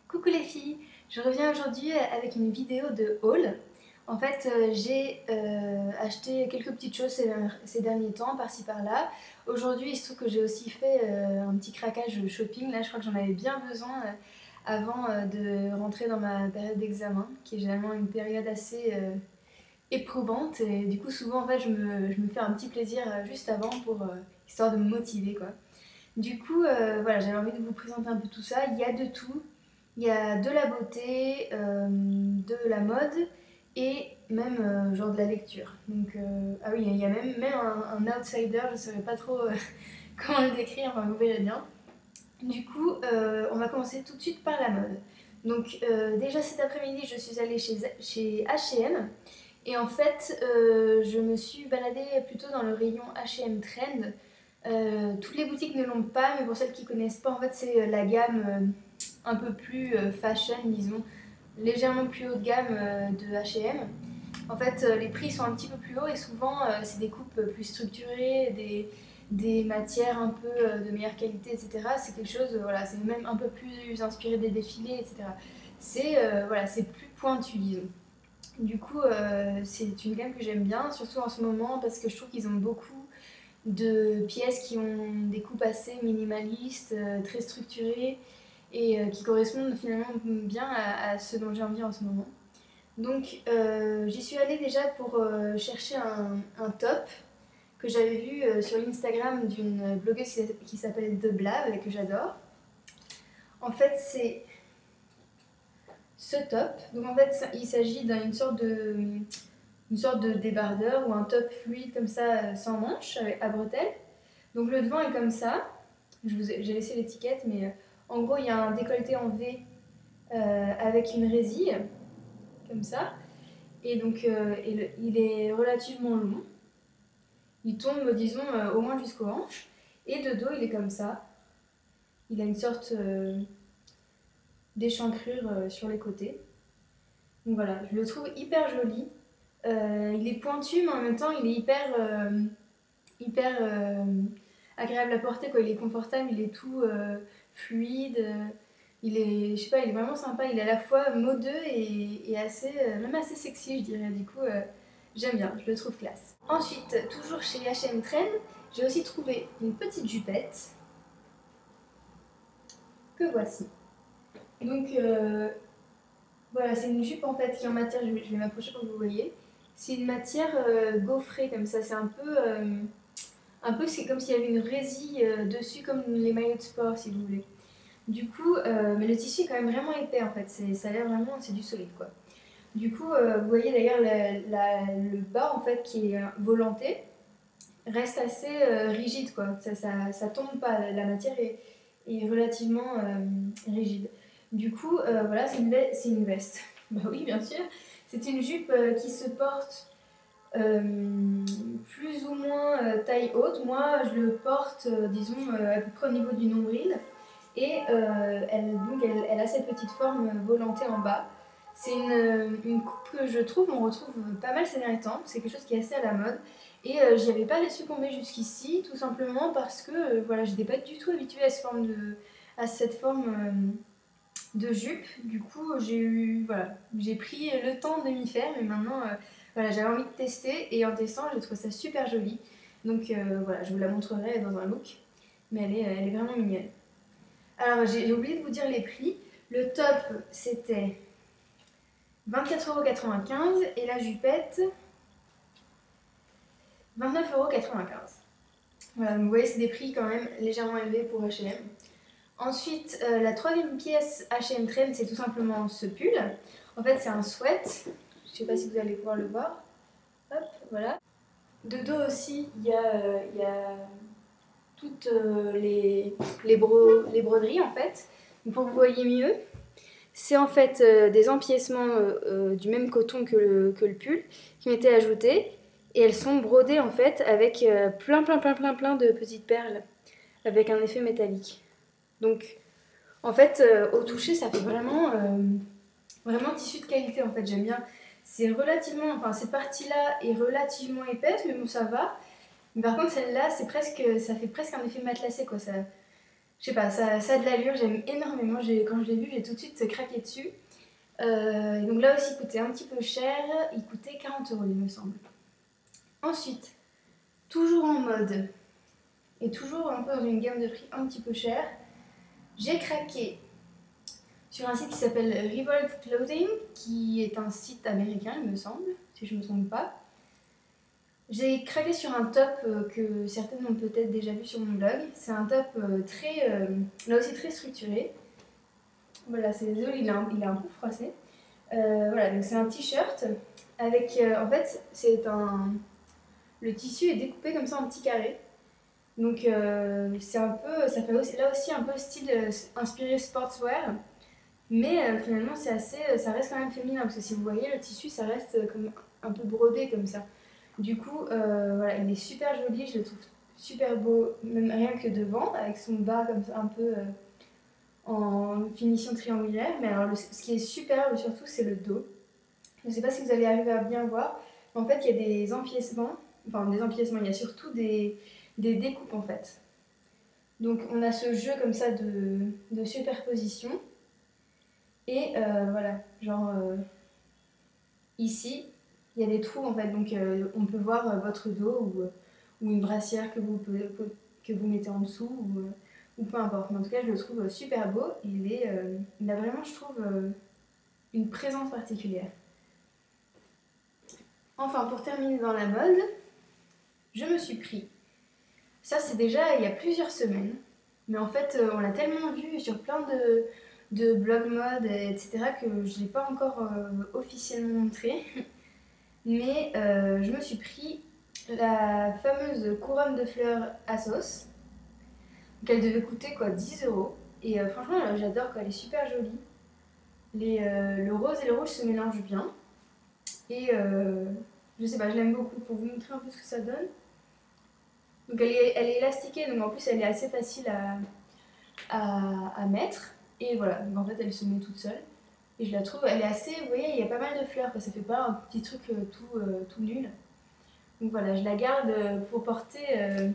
Coucou les filles, je reviens aujourd'hui avec une vidéo de haul. En fait, j'ai acheté quelques petites choses ces derniers temps, par-ci par-là. Aujourd'hui, il se trouve que j'ai aussi fait un petit craquage shopping. Là, je crois que j'en avais bien besoin avant de rentrer dans ma période d'examen, qui est généralement une période assez éprouvante. Et du coup, souvent, en fait, je me fais un petit plaisir juste avant pour histoire de me motiver, quoi. Du coup, voilà, j'avais envie de vous présenter un peu tout ça. Il y a de tout. Il y a de la beauté, de la mode et même genre de la lecture. Donc, ah oui, il y a même un outsider, je ne saurais pas trop comment le décrire, enfin, vous verrez bien. Du coup, on va commencer tout de suite par la mode. Donc, déjà cet après-midi, je suis allée chez H&M et en fait, je me suis baladée plutôt dans le rayon H&M Trend. Toutes les boutiques ne l'ont pas, mais pour celles qui connaissent pas, en fait, c'est la gamme un peu plus fashion, disons, légèrement plus haut de gamme de H&M. En fait, les prix sont un petit peu plus hauts et souvent, c'est des coupes plus structurées, des matières un peu de meilleure qualité, etc. C'est quelque chose, voilà, c'est même un peu plus inspiré des défilés, etc. Voilà, c'est plus pointu, disons. Du coup, c'est une gamme que j'aime bien, surtout en ce moment, parce que je trouve qu'ils ont beaucoup de pièces qui ont des coupes assez minimalistes, très structurées et qui correspondent finalement bien à ce dont j'ai envie en ce moment. Donc j'y suis allée déjà pour chercher un top que j'avais vu sur l'Instagram d'une blogueuse qui s'appelle The Blab, que j'adore. En fait, c'est ce top. Donc en fait, il s'agit une sorte de débardeur ou un top fluide comme ça, sans manches, à bretelles. Donc le devant est comme ça. J'ai laissé l'étiquette, mais en gros, il y a un décolleté en V avec une résille, comme ça. Et donc, il est relativement long. Il tombe, disons, au moins jusqu'aux hanches. Et de dos, il est comme ça. Il a une sorte d'échancrure sur les côtés. Donc voilà, je le trouve hyper joli. Il est pointu, mais en même temps, il est hyper agréable à porter, quoi. Il est confortable, il est tout fluide. Je sais pas, il est vraiment sympa. Il est à la fois modeux et assez, même assez sexy, je dirais. Du coup, j'aime bien, je le trouve classe. Ensuite, toujours chez H&M Trend, j'ai aussi trouvé une petite jupette que voici. Donc voilà, c'est une jupe en fait qui est en matière, je vais m'approcher pour que vous voyez. C'est une matière gaufrée comme ça, c'est un peu c'est comme s'il y avait une résille dessus comme les maillots de sport si vous voulez. Du coup, mais le tissu est quand même vraiment épais en fait, ça a l'air vraiment, c'est du solide quoi. Du coup, vous voyez d'ailleurs le bas en fait qui est volanté reste assez rigide quoi, ça tombe pas, la matière est relativement rigide. Du coup, voilà, c'est une veste. Bah oui, bien sûr. C'est une jupe qui se porte plus ou moins taille haute. Moi, je le porte, disons, à peu près au niveau du nombril. Et elle a cette petite forme volantée en bas. C'est une coupe que je trouve, on retrouve pas mal ces derniers temps. C'est quelque chose qui est assez à la mode. Et j'y avais pas succombé jusqu'ici, tout simplement parce que voilà, je n'étais pas du tout habituée à cette forme de jupe. Du coup, voilà, j'ai pris le temps de m'y faire, mais maintenant, voilà, j'avais envie de tester. Et en testant, j'ai trouvé ça super joli. Donc voilà, je vous la montrerai dans un look. Mais elle est vraiment mignonne. Alors, j'ai oublié de vous dire les prix. Le top, c'était 24,95 € et la jupette, 29,95 €. Voilà, vous voyez, c'est des prix quand même légèrement élevés pour H&M. Ensuite, la troisième pièce H&M Trend, c'est tout simplement ce pull. En fait, c'est un sweat. Je ne sais pas si vous allez pouvoir le voir. Hop, voilà. De dos aussi, il y a toutes les broderies en fait. Donc, pour que vous voyez mieux, c'est en fait des empiècements du même coton que le pull qui ont été ajoutés et elles sont brodées en fait avec plein de petites perles avec un effet métallique. Donc en fait au toucher ça fait vraiment tissu de qualité en fait, j'aime bien. C'est relativement, enfin cette partie-là est relativement épaisse mais bon ça va. Mais par contre celle-là ça fait presque un effet matelassé quoi, Je sais pas, ça a de l'allure, j'aime énormément. Quand je l'ai vu, j'ai tout de suite craqué dessus. Donc là aussi, il coûtait un petit peu cher. Il coûtait 40 euros, il me semble. Ensuite, toujours en mode, et toujours un peu dans une gamme de prix un petit peu cher, j'ai craqué sur un site qui s'appelle Revolve Clothing, qui est un site américain, il me semble, si je ne me trompe pas. J'ai craqué sur un top que certaines ont peut-être déjà vu sur mon blog. C'est un top là aussi très structuré. Voilà, c'est désolé, il est un peu froissé. Voilà, donc c'est un t-shirt avec, en fait, le tissu est découpé comme ça en petits carrés. Donc c'est un peu, ça fait aussi, là aussi un peu style inspiré sportswear. Mais finalement, ça reste quand même féminin parce que si vous voyez le tissu, ça reste comme un peu brodé comme ça. Du coup, voilà, il est super joli, je le trouve super beau, même rien que devant, avec son bas comme ça, un peu en finition triangulaire. Mais alors, ce qui est superbe surtout, c'est le dos. Je ne sais pas si vous allez arriver à bien voir. En fait, il y a des empiècements, il y a surtout des découpes en fait. Donc, on a ce jeu comme ça de superposition. Et voilà, genre ici, il y a des trous en fait, donc on peut voir votre dos ou une brassière que vous mettez en dessous ou peu importe. Mais en tout cas, je le trouve super beau. Il a vraiment, je trouve, une présence particulière. Enfin, pour terminer dans la mode, je me suis pris. Ça, c'est déjà il y a plusieurs semaines. Mais en fait, on l'a tellement vu sur plein de blogs mode, etc., que je ne l'ai pas encore officiellement montré. Mais je me suis pris la fameuse couronne de fleurs Asos. Donc elle devait coûter quoi, 10 euros. Et franchement, j'adore, quoi, elle est super jolie. Le rose et le rouge se mélangent bien. Et je sais pas, je l'aime beaucoup. Pour vous montrer un peu ce que ça donne. Donc elle est élastiquée, donc en plus elle est assez facile à mettre. Et voilà, donc en fait elle se met toute seule. Et je la trouve, elle est assez, vous voyez, il y a pas mal de fleurs, quoi. Ça fait pas un petit truc tout nul. Donc voilà, je la garde pour porter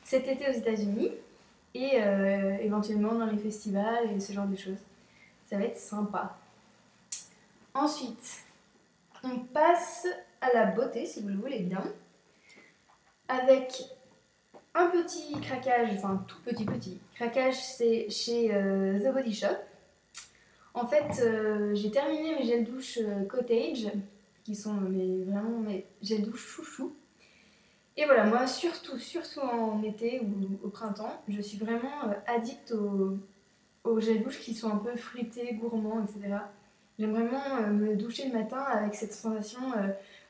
cet été aux États-Unis et éventuellement dans les festivals et ce genre de choses. Ça va être sympa. Ensuite, on passe à la beauté, si vous le voulez bien, avec un petit craquage, enfin tout petit craquage, c'est chez The Body Shop. En fait, j'ai terminé mes gels douche Cottage, qui sont vraiment mes gels douche chouchou. Et voilà, moi surtout en été ou au printemps, je suis vraiment addict aux gels douche qui sont un peu fruités, gourmands, etc. J'aime vraiment me doucher le matin avec cette sensation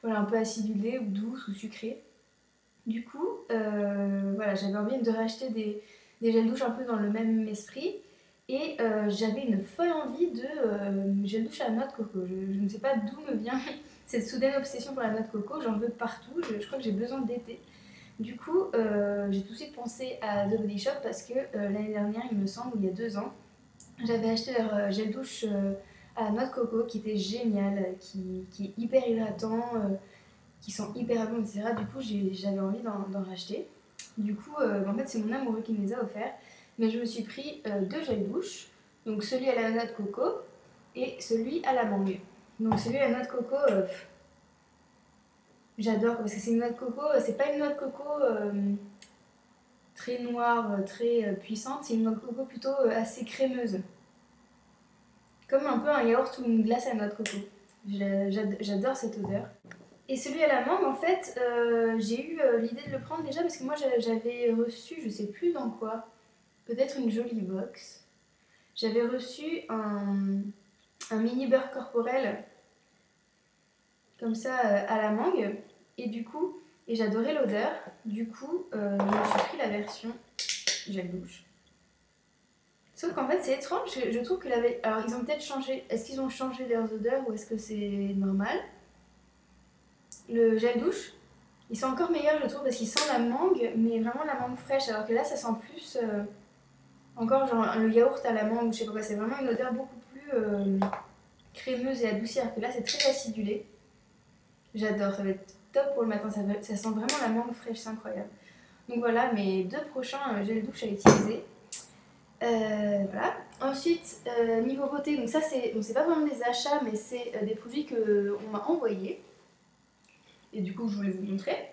voilà, un peu acidulée ou douce ou sucrée. Du coup, voilà, j'avais envie de racheter des gels douche un peu dans le même esprit. Et j'avais une folle envie de gel douche à la noix de coco. Je ne sais pas d'où me vient cette soudaine obsession pour la noix de coco. J'en veux partout. Je crois que j'ai besoin d'été. Du coup, j'ai tout de suite pensé à The Body Shop parce que l'année dernière, il me semble, ou il y a 2 ans, j'avais acheté leur gel douche à la noix de coco qui était génial, qui est hyper hydratant, qui sent hyper bon, etc. Du coup, j'avais envie d'en racheter. Du coup, en fait, c'est mon amoureux qui me les a offerts. Mais je me suis pris 2 gels douche, donc celui à la noix de coco et celui à la mangue. Donc celui à la noix de coco, j'adore parce que c'est une noix de coco, c'est pas une noix de coco très noire, très puissante, c'est une noix de coco plutôt assez crémeuse. Comme un peu un yaourt ou une glace à noix de coco. J'adore cette odeur. Et celui à la mangue, en fait, j'ai eu l'idée de le prendre déjà parce que moi j'avais reçu, je sais plus dans quoi, peut-être une jolie box. J'avais reçu un mini beurre corporel comme ça à la mangue et du coup, et j'adorais l'odeur, du coup je me suis pris la version gel douche. Sauf qu'en fait c'est étrange, je trouve que alors ils ont peut-être changé, est-ce qu'ils ont changé leurs odeurs ou est-ce que c'est normal? Le gel douche, ils sont encore meilleurs je trouve parce qu'ils sentent la mangue, mais vraiment la mangue fraîche, alors que là ça sent plus encore genre le yaourt à la mangue ou je sais pas quoi, c'est vraiment une odeur beaucoup plus crémeuse et adoucie, alors que là c'est très acidulé. J'adore, ça va être top pour le matin, ça sent vraiment la mangue fraîche, c'est incroyable. Donc voilà mes 2 prochains gels douche à utiliser. Voilà. Ensuite, niveau beauté, donc ça c'est pas vraiment des achats, mais c'est des produits qu'on m'a envoyés. Et du coup, je voulais vous montrer.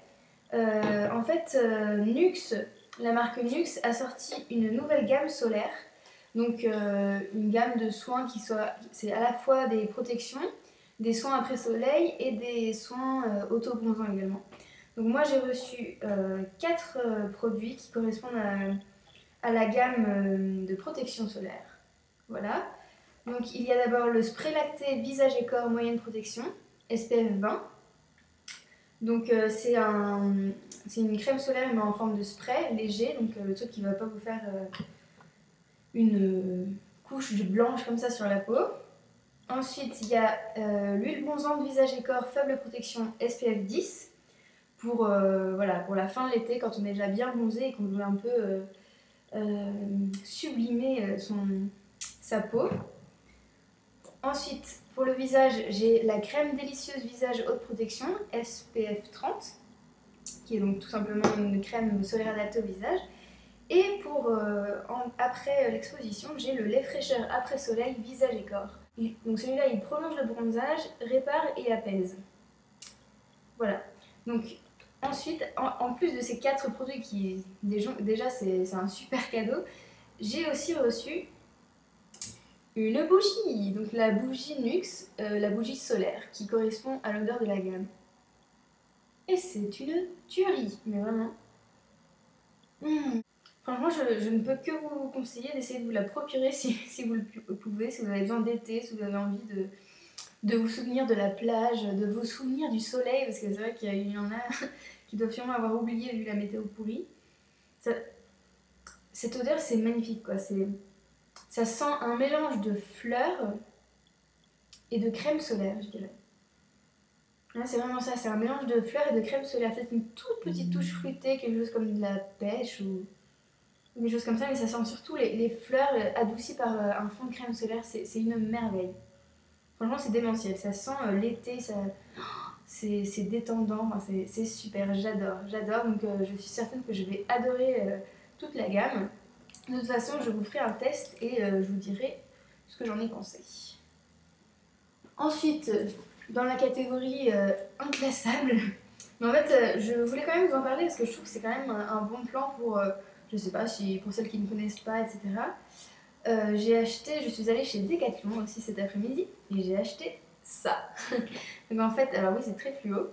En fait, Nuxe, la marque Nuxe a sorti une nouvelle gamme solaire. Donc, une gamme de soins c'est à la fois des protections, des soins après soleil et des soins auto-bronzants également. Donc, moi j'ai reçu 4 produits qui correspondent à la gamme de protection solaire. Voilà. Donc, il y a d'abord le spray lacté visage et corps moyenne protection, SPF 20. Donc c'est une crème solaire mais en forme de spray léger, donc le truc qui ne va pas vous faire une couche blanche comme ça sur la peau. Ensuite, il y a l'huile bronzante visage et corps faible protection SPF 10 pour, voilà, pour la fin de l'été quand on est déjà bien bronzé et qu'on veut un peu sublimer sa peau. Ensuite, pour le visage, j'ai la crème délicieuse visage haute protection SPF 30 qui est donc tout simplement une crème solaire adaptée au visage. Et pour après l'exposition, j'ai le lait fraîcheur après soleil visage et corps. Donc celui-là, il prolonge le bronzage, répare et apaise. Voilà. Donc ensuite, en plus de ces 4 produits qui déjà c'est un super cadeau, j'ai aussi reçu une bougie. Donc la bougie Nuxe, la bougie solaire, qui correspond à l'odeur de la gamme. Et c'est une tuerie, mais vraiment. Franchement, je ne peux que vous conseiller d'essayer de vous la procurer si vous le pouvez, si vous avez besoin d'été, si vous avez envie de vous souvenir de la plage, de vous souvenir du soleil, parce que c'est vrai qu'il y en a qui doivent sûrement avoir oublié vu la météo pourrie. Cette odeur, c'est magnifique, quoi. Ça sent un mélange de fleurs et de crème solaire, je dirais. Là, c'est vraiment ça, c'est un mélange de fleurs et de crème solaire. Peut-être une toute petite touche fruitée, quelque chose comme de la pêche ou des choses comme ça, mais ça sent surtout les fleurs adoucies par un fond de crème solaire. C'est une merveille. Franchement, c'est démentiel. Ça sent l'été, c'est détendant, enfin, c'est super. J'adore. Donc, je suis certaine que je vais adorer toute la gamme. De toute façon, je vous ferai un test et je vous dirai ce que j'en ai pensé. Ensuite, dans la catégorie inclassable, mais en fait, je voulais quand même vous en parler parce que je trouve que c'est quand même un bon plan pour, je sais pas, si, pour celles qui ne connaissent pas, etc. Je suis allée chez Decathlon aussi cet après-midi et j'ai acheté ça. Donc en fait, alors oui, c'est très fluo.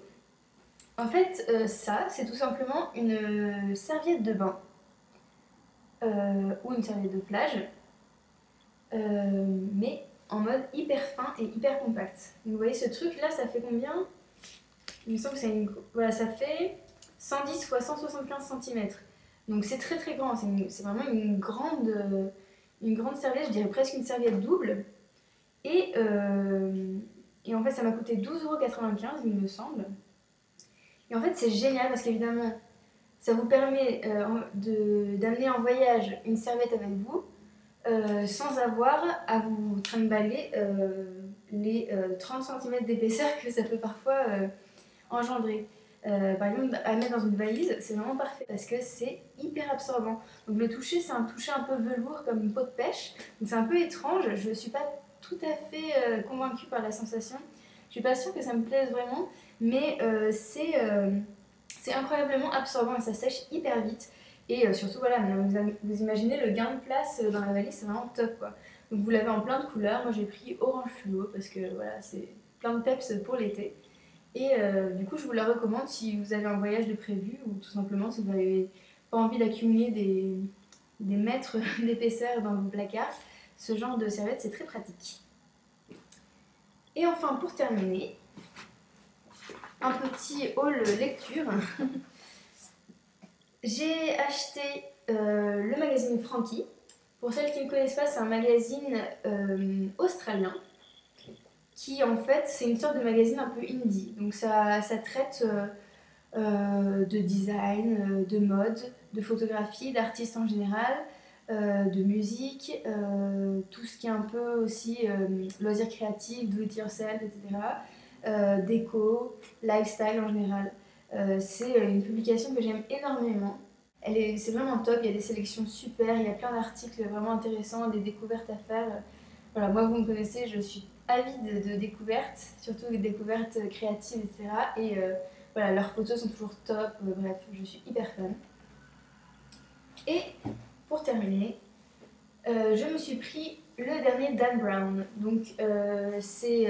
En fait, ça, c'est tout simplement une serviette de bain ou une serviette de plage, mais en mode hyper fin et hyper compact. Donc vous voyez ce truc là, ça fait combien? Il me semble que voilà, ça fait 110 x 175 cm. Donc c'est très très grand, c'est vraiment une grande serviette, je dirais presque une serviette double. Et en fait ça m'a coûté 12,95 € il me semble. Et en fait c'est génial parce qu'évidemment ça vous permet d'amener en voyage une serviette avec vous sans avoir à vous trimballer les 30 cm d'épaisseur que ça peut parfois engendrer. Par exemple, à mettre dans une valise, c'est vraiment parfait parce que c'est hyper absorbant. Donc le toucher, c'est un toucher un peu velours comme une peau de pêche. Donc c'est un peu étrange, je ne suis pas tout à fait convaincue par la sensation. Je suis pas sûre que ça me plaise vraiment, mais c'est incroyablement absorbant et ça sèche hyper vite. Et surtout, voilà, vous imaginez le gain de place dans la valise, c'est vraiment top, quoi. Donc vous l'avez en plein de couleurs. Moi j'ai pris orange fluo parce que voilà, c'est plein de peps pour l'été. Et du coup, je vous la recommande si vous avez un voyage de prévu ou tout simplement si vous n'avez pas envie d'accumuler des mètres d'épaisseur dans vos placards. Ce genre de serviette, c'est très pratique. Et enfin, pour terminer, un petit haul lecture. J'ai acheté le magazine Frankie. Pour celles qui ne connaissent pas, c'est un magazine australien qui en fait c'est une sorte de magazine un peu indie. Donc ça traite de design, de mode, de photographie, d'artistes en général, de musique, tout ce qui est un peu aussi loisirs créatifs, do it yourself, etc. Déco, lifestyle en général. C'est une publication que j'aime énormément. C'est vraiment top, il y a des sélections super, il y a plein d'articles vraiment intéressants, des découvertes à faire. Voilà, moi vous me connaissez, je suis avide de découvertes, surtout des découvertes créatives, etc. Et voilà, leurs photos sont toujours top, bref, je suis hyper fan. Et pour terminer, je me suis pris le dernier Dan Brown. Donc, c'est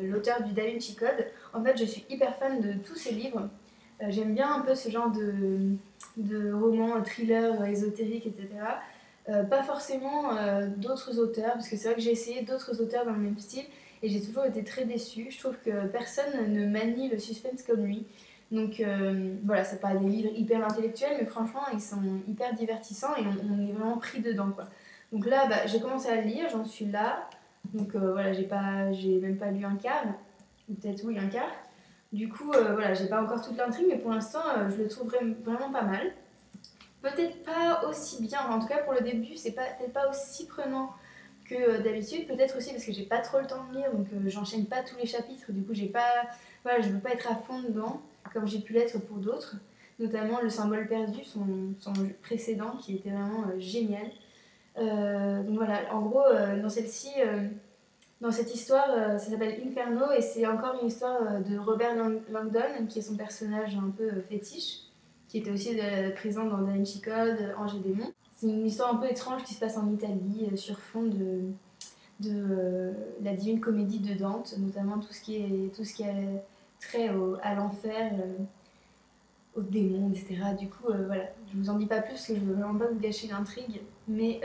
l'auteur du Da Vinci Code. En fait, je suis hyper fan de tous ses livres. J'aime bien un peu ce genre de romans, thrillers ésotériques, etc. Pas forcément d'autres auteurs, parce que c'est vrai que j'ai essayé d'autres auteurs dans le même style et j'ai toujours été très déçue. Je trouve que personne ne manie le suspense comme lui. Donc voilà, c'est pas des livres hyper intellectuels, mais franchement, ils sont hyper divertissants et on est vraiment pris dedans, quoi. Donc là, bah, j'ai commencé à le lire, j'en suis là. Donc voilà, j'ai même pas lu un quart, ou peut-être oui, un quart. Du coup, voilà, j'ai pas encore toute l'intrigue, mais pour l'instant, je le trouve vraiment pas mal. Peut-être pas aussi bien, en tout cas pour le début, c'est peut-être pas aussi prenant que d'habitude. Peut-être aussi parce que j'ai pas trop le temps de lire, donc j'enchaîne pas tous les chapitres. Du coup, voilà, je veux pas être à fond dedans, comme j'ai pu l'être pour d'autres. Notamment le symbole perdu, son précédent, qui était vraiment génial. Donc voilà, en gros, dans celle-ci, dans cette histoire, ça s'appelle Inferno et c'est encore une histoire de Robert Langdon, qui est son personnage un peu fétiche, qui était aussi présent dans Da Vinci Code, Ange et Démon. C'est une histoire un peu étrange qui se passe en Italie, sur fond de la Divine Comédie de Dante, notamment tout ce qui a trait à l'enfer, aux démons, etc. Du coup, voilà, je vous en dis pas plus parce que je veux vraiment pas vous gâcher l'intrigue, mais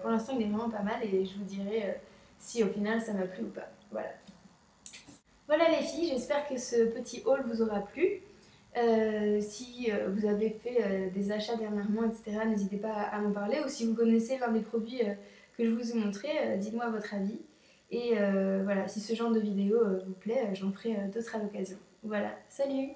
pour l'instant, il est vraiment pas mal et je vous dirai si au final ça m'a plu ou pas. Voilà. Voilà les filles, j'espère que ce petit haul vous aura plu. Si vous avez fait des achats dernièrement, etc., n'hésitez pas à m'en parler. Ou si vous connaissez l'un des produits que je vous ai montré, dites-moi votre avis. Et voilà, si ce genre de vidéo vous plaît, j'en ferai d'autres à l'occasion. Voilà, salut!